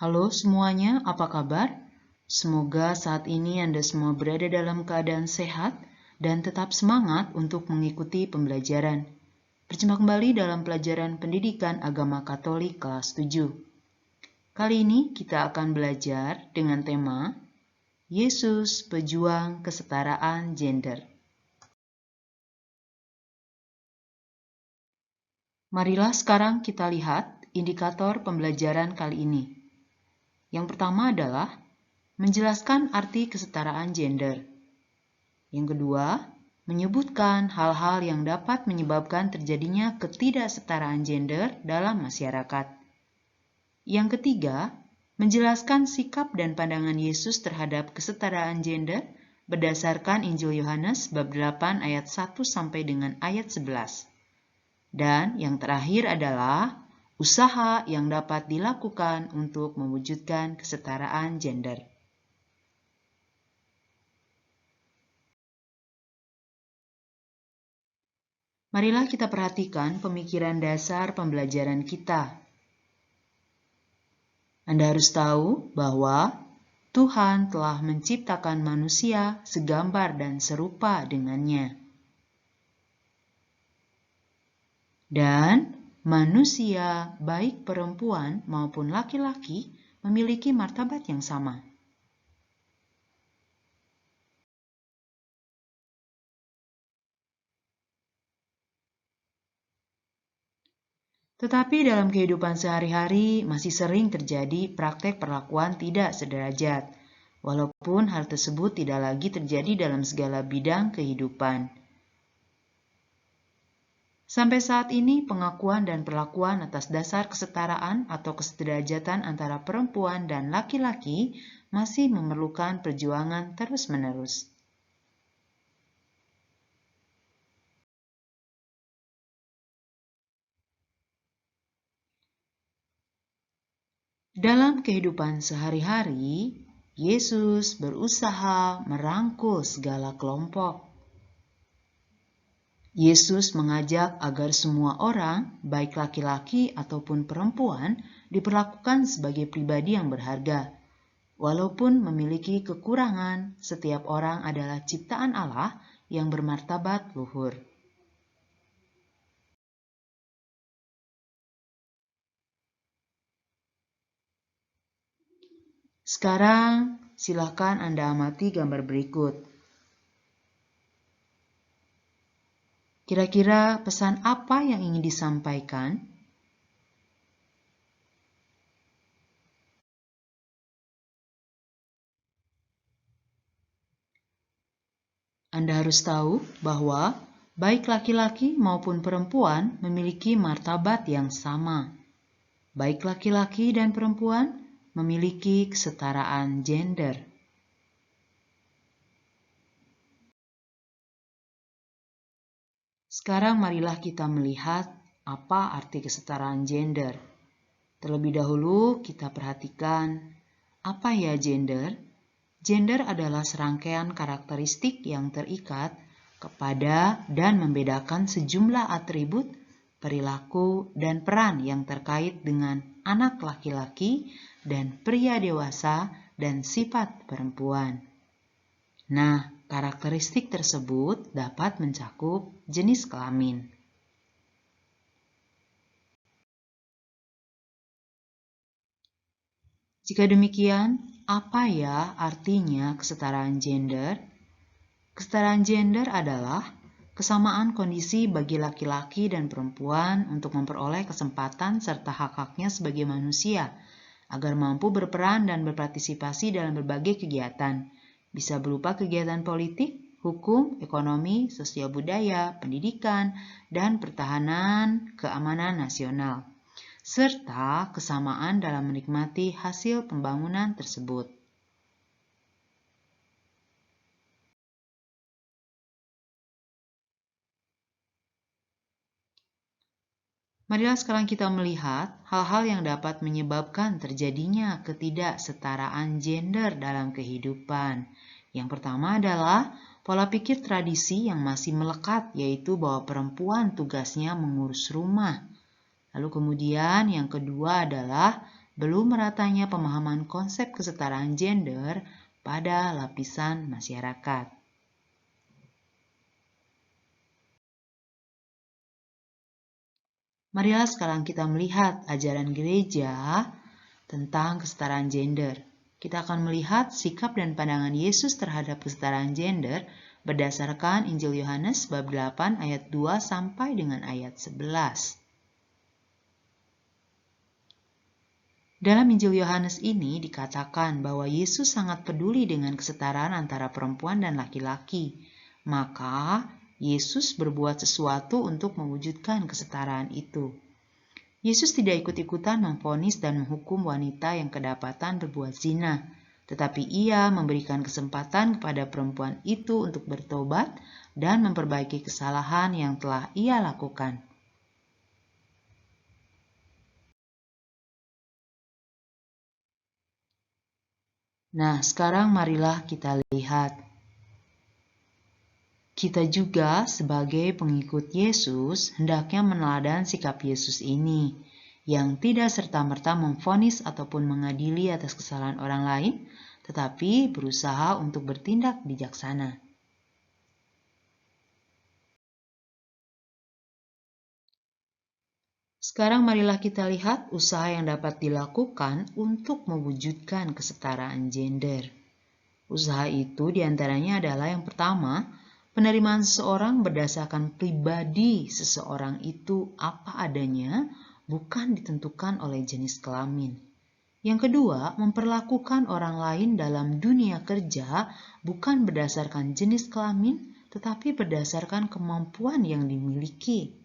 Halo semuanya, apa kabar? Semoga saat ini Anda semua berada dalam keadaan sehat dan tetap semangat untuk mengikuti pembelajaran. Berjumpa kembali dalam pelajaran Pendidikan Agama Katolik kelas 7. Kali ini kita akan belajar dengan tema Yesus Pejuang Kesetaraan Gender. Marilah sekarang kita lihat indikator pembelajaran kali ini. Yang pertama adalah menjelaskan arti kesetaraan gender. Yang kedua, menyebutkan hal-hal yang dapat menyebabkan terjadinya ketidaksetaraan gender dalam masyarakat. Yang ketiga, menjelaskan sikap dan pandangan Yesus terhadap kesetaraan gender berdasarkan Injil Yohanes bab 8 ayat 1 sampai dengan ayat 11. Dan yang terakhir adalah usaha yang dapat dilakukan untuk mewujudkan kesetaraan gender. Marilah kita perhatikan pemikiran dasar pembelajaran kita. Anda harus tahu bahwa Tuhan telah menciptakan manusia segambar dan serupa dengannya. Dan manusia, baik perempuan maupun laki-laki, memiliki martabat yang sama. Tetapi dalam kehidupan sehari-hari masih sering terjadi praktek perlakuan tidak sederajat, walaupun hal tersebut tidak lagi terjadi dalam segala bidang kehidupan. Sampai saat ini, pengakuan dan perlakuan atas dasar kesetaraan atau kesederajatan antara perempuan dan laki-laki masih memerlukan perjuangan terus-menerus. Dalam kehidupan sehari-hari, Yesus berusaha merangkul segala kelompok. Yesus mengajak agar semua orang, baik laki-laki ataupun perempuan, diperlakukan sebagai pribadi yang berharga. Walaupun memiliki kekurangan, setiap orang adalah ciptaan Allah yang bermartabat luhur. Sekarang, silakan Anda amati gambar berikut. Kira-kira pesan apa yang ingin disampaikan? Anda harus tahu bahwa baik laki-laki maupun perempuan memiliki martabat yang sama. Baik laki-laki dan perempuan memiliki kesetaraan gender. Sekarang marilah kita melihat apa arti kesetaraan gender. Terlebih dahulu kita perhatikan apa ya gender? Gender adalah serangkaian karakteristik yang terikat kepada dan membedakan sejumlah atribut, perilaku, dan peran yang terkait dengan anak laki-laki dan pria dewasa dan sifat perempuan. Nah, karakteristik tersebut dapat mencakup jenis kelamin. Jika demikian, apa ya artinya kesetaraan gender? Kesetaraan gender adalah kesamaan kondisi bagi laki-laki dan perempuan untuk memperoleh kesempatan serta hak-haknya sebagai manusia, agar mampu berperan dan berpartisipasi dalam berbagai kegiatan, bisa berupa kegiatan politik, hukum, ekonomi, sosial budaya, pendidikan, dan pertahanan keamanan nasional, serta kesamaan dalam menikmati hasil pembangunan tersebut. Marilah sekarang kita melihat hal-hal yang dapat menyebabkan terjadinya ketidaksetaraan gender dalam kehidupan. Yang pertama adalah pola pikir tradisi yang masih melekat, yaitu bahwa perempuan tugasnya mengurus rumah. Lalu kemudian yang kedua adalah belum meratanya pemahaman konsep kesetaraan gender pada lapisan masyarakat. Marilah sekarang kita melihat ajaran gereja tentang kesetaraan gender. Kita akan melihat sikap dan pandangan Yesus terhadap kesetaraan gender berdasarkan Injil Yohanes bab 8 ayat 2 sampai dengan ayat 11. Dalam Injil Yohanes ini dikatakan bahwa Yesus sangat peduli dengan kesetaraan antara perempuan dan laki-laki. Maka Yesus berbuat sesuatu untuk mewujudkan kesetaraan itu. Yesus tidak ikut-ikutan memvonis dan menghukum wanita yang kedapatan berbuat zina, tetapi Ia memberikan kesempatan kepada perempuan itu untuk bertobat dan memperbaiki kesalahan yang telah ia lakukan. Nah, sekarang marilah kita lihat. Kita juga sebagai pengikut Yesus hendaknya meneladani sikap Yesus ini, yang tidak serta-merta memvonis ataupun mengadili atas kesalahan orang lain, tetapi berusaha untuk bertindak bijaksana. Sekarang marilah kita lihat usaha yang dapat dilakukan untuk mewujudkan kesetaraan gender. Usaha itu diantaranya adalah yang pertama, penerimaan seseorang berdasarkan pribadi seseorang itu apa adanya, bukan ditentukan oleh jenis kelamin. Yang kedua, memperlakukan orang lain dalam dunia kerja bukan berdasarkan jenis kelamin, tetapi berdasarkan kemampuan yang dimiliki.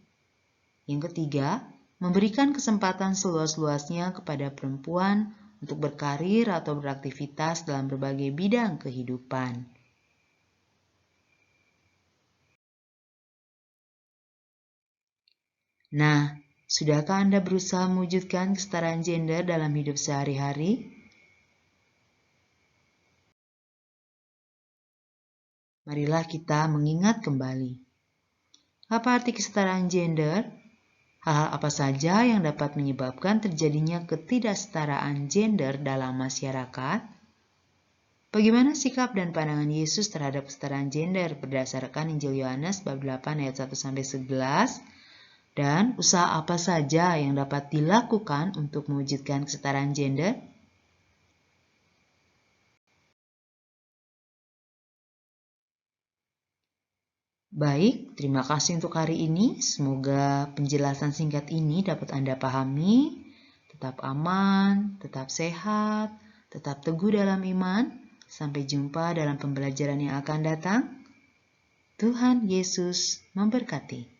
Yang ketiga, memberikan kesempatan seluas-luasnya kepada perempuan untuk berkarir atau beraktivitas dalam berbagai bidang kehidupan. Nah, sudahkah Anda berusaha mewujudkan kesetaraan gender dalam hidup sehari-hari? Marilah kita mengingat kembali. Apa arti kesetaraan gender? Hal-hal apa saja yang dapat menyebabkan terjadinya ketidaksetaraan gender dalam masyarakat? Bagaimana sikap dan pandangan Yesus terhadap kesetaraan gender berdasarkan Injil Yohanes bab 8 ayat 1-11? Dan usaha apa saja yang dapat dilakukan untuk mewujudkan kesetaraan gender? Baik, terima kasih untuk hari ini. Semoga penjelasan singkat ini dapat Anda pahami. Tetap aman, tetap sehat, tetap teguh dalam iman. Sampai jumpa dalam pembelajaran yang akan datang. Tuhan Yesus memberkati.